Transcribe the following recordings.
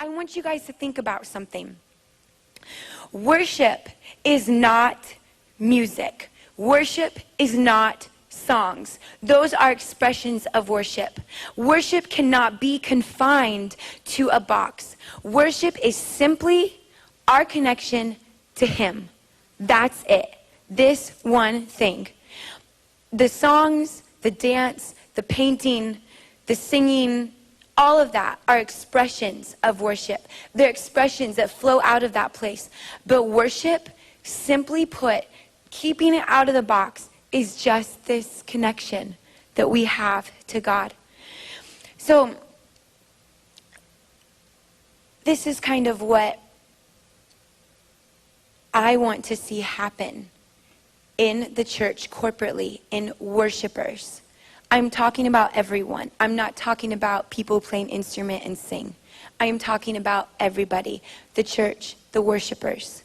I want you guys to think about something. Worship is not music. Worship is not songs. Those are expressions of worship. Worship cannot be confined to a box. Worship is simply our connection to Him. That's it. This one thing. The songs, the dance, the painting, the singing, all of that are expressions of worship. They're expressions that flow out of that place. But worship, simply put, keeping it out of the box, is just this connection that we have to God. So, this is kind of what I want to see happen in the church corporately, in worshipers. I'm talking about everyone. I'm not talking about people playing instrument and sing. I am talking about everybody, the church, the worshipers.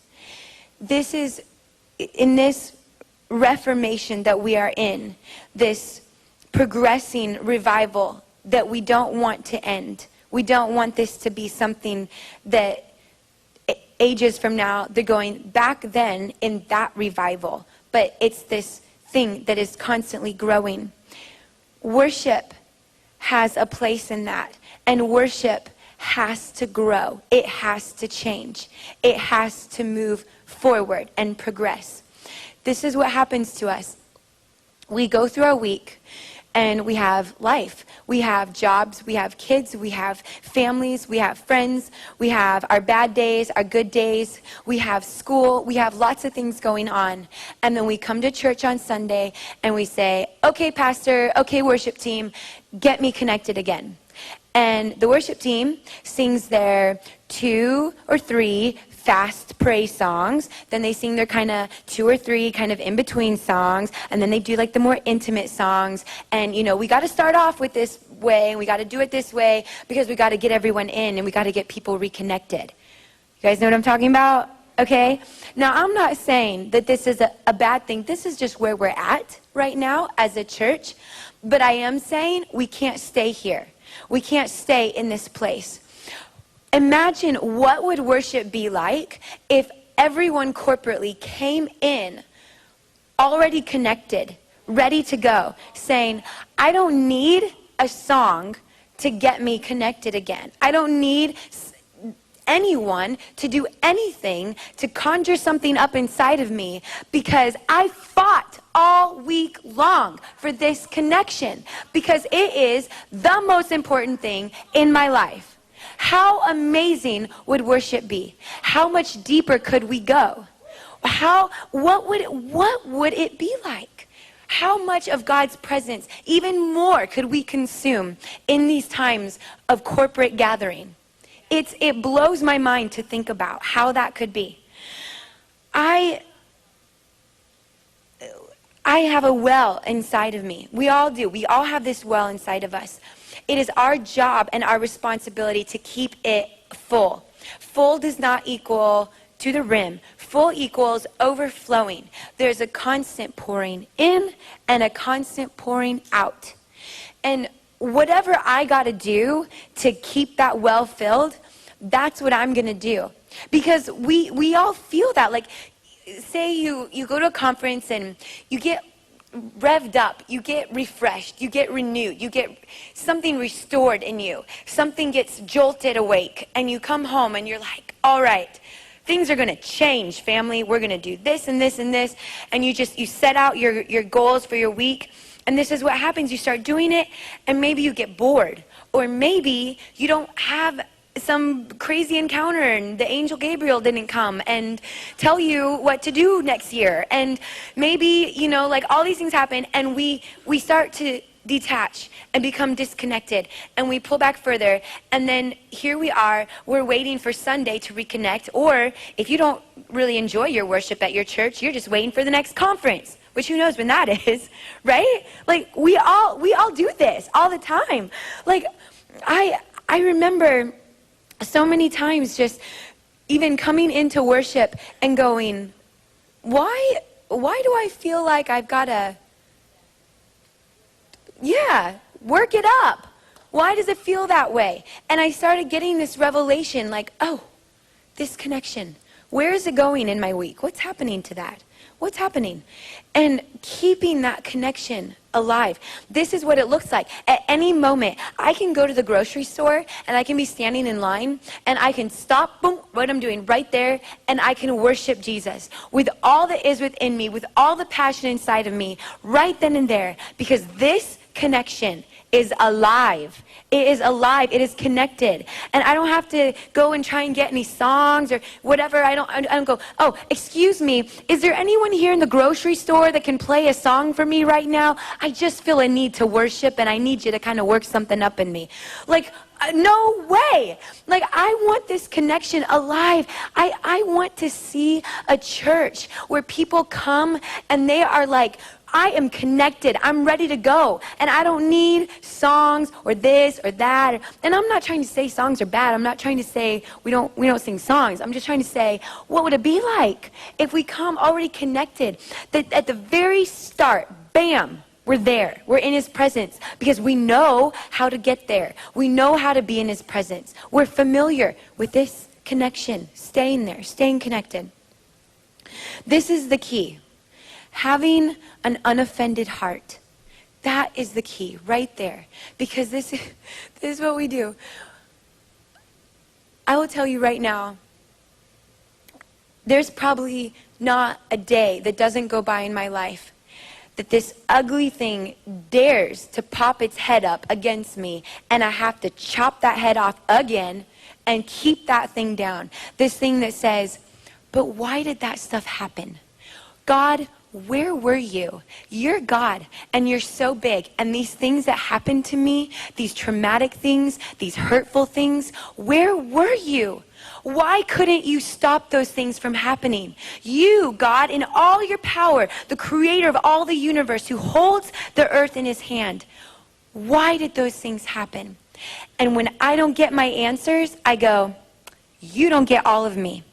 This is, in this reformation that we are in, this progressing revival that we don't want to end. We don't want this to be something that ages from now, they're going back then in that revival. But it's this thing that is constantly growing. Worship has a place in that. And worship has to grow. It has to change. It has to move forward and progress. This is what happens to us. We go through our week and we have life. We have jobs, we have kids, we have families, we have friends, we have our bad days, our good days, we have school, we have lots of things going on. And then we come to church on Sunday and we say, okay, pastor, okay, worship team, get me connected again. And the worship team sings their 2 or 3 fast praise songs. Then they sing their kind of 2 or 3 kind of in-between songs. And then they do like the more intimate songs. And, you know, we got to start off with this way. And we got to do it this way because we got to get everyone in. And we got to get people reconnected. You guys know what I'm talking about? Okay? Now, I'm not saying that this is a bad thing. This is just where we're at right now as a church. But I am saying we can't stay here. We can't stay in this place. Imagine what would worship be like if everyone corporately came in already connected, ready to go, saying, I don't need a song to get me connected again. I don't need anyone to do anything to conjure something up inside of me because I fought all week long for this connection because it is the most important thing in my life. How amazing would worship be? How much deeper could we go? What would it be like? How much of God's presence, even more, could we consume in these times of corporate gathering? It blows my mind to think about how that could be. I have a well inside of me. We all do. We all have this well inside of us. It is our job and our responsibility to keep it full. Full does not equal to the rim. Full equals overflowing. There's a constant pouring in and a constant pouring out. And whatever I got to do to keep that well filled, that's what I'm going to do. Because we all feel that. Like, say you go to a conference and you get revved up, you get refreshed, you get renewed, you get something restored in you. Something gets jolted awake, and you come home and you're like, all right, things are going to change, family. We're going to do this and this and this. And you set out your goals for your week. And this is what happens. You start doing it, and maybe you get bored. Or maybe you don't have some crazy encounter and the angel Gabriel didn't come and tell you what to do next year. And maybe, like all these things happen, and we start to detach and become disconnected, and we pull back further. And then here we are, we're waiting for Sunday to reconnect. Or if you don't really enjoy your worship at your church, you're just waiting for the next conference, which who knows when that is, right? Like we all do this all the time. Like I remember so many times just even coming into worship and going, why do I feel like I've got to, work it up? Why does it feel that way? And I started getting this revelation like, oh, this connection. Where is it going in my week? What's happening to that? What's happening? And keeping that connection alive. This is what it looks like. At any moment, I can go to the grocery store and I can be standing in line and I can stop, boom, what I'm doing right there, and I can worship Jesus with all that is within me, with all the passion inside of me, right then and there, because this connection is alive. It is alive. It is connected. And I don't have to go and try and get any songs or whatever. I don't go, oh, excuse me, is there anyone here in the grocery store that can play a song for me right now? I just feel a need to worship and I need you to kind of work something up in me. Like, no way. Like, I want this connection alive. I want to see a church where people come and they are like, I am connected. I'm ready to go. And I don't need songs or this or that. And I'm not trying to say songs are bad. I'm not trying to say we don't sing songs. I'm just trying to say, what would it be like if we come already connected? That at the very start, bam, we're there. We're in his presence because we know how to get there. We know how to be in his presence. We're familiar with this connection, staying there, staying connected. This is the key. Having an unoffended heart. That is the key right there. Because this is what we do. I will tell you right now, there's probably not a day that doesn't go by in my life that this ugly thing dares to pop its head up against me, and I have to chop that head off again and keep that thing down. This thing that says, but why did that stuff happen? God, where were you? You're God, and you're so big. And these things that happened to me, these traumatic things, these hurtful things, where were you? Why couldn't you stop those things from happening? You, God, in all your power, the creator of all the universe, who holds the earth in his hand, why did those things happen? And when I don't get my answers, I go, you don't get all of me.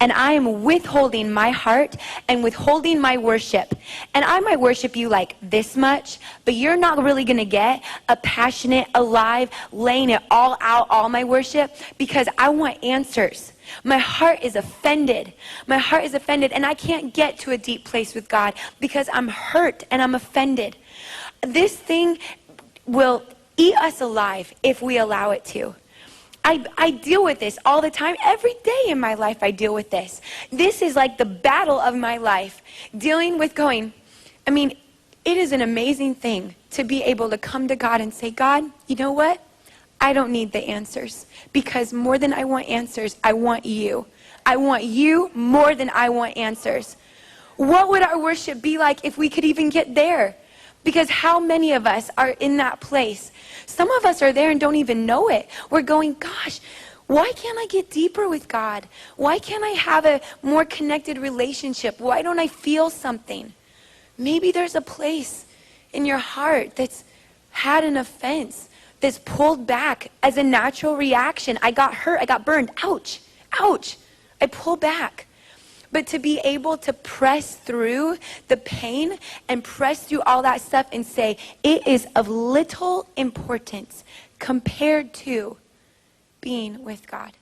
And I am withholding my heart and withholding my worship. And I might worship you like this much, but you're not really going to get a passionate, alive, laying it all out, all my worship, because I want answers. My heart is offended. My heart is offended, and I can't get to a deep place with God because I'm hurt and I'm offended. This thing will eat us alive if we allow it to. I deal with this all the time. Every day in my life I deal with this. This is like the battle of my life. Dealing with it is an amazing thing to be able to come to God and say, God, you know what? I don't need the answers, because more than I want answers, I want you. I want you more than I want answers. What would our worship be like if we could even get there? Because how many of us are in that place? Some of us are there and don't even know it. We're going, gosh, why can't I get deeper with God? Why can't I have a more connected relationship? Why don't I feel something? Maybe there's a place in your heart that's had an offense, that's pulled back as a natural reaction. I got hurt, I got burned, ouch, ouch. I pull back. But to be able to press through the pain and press through all that stuff and say, it is of little importance compared to being with God.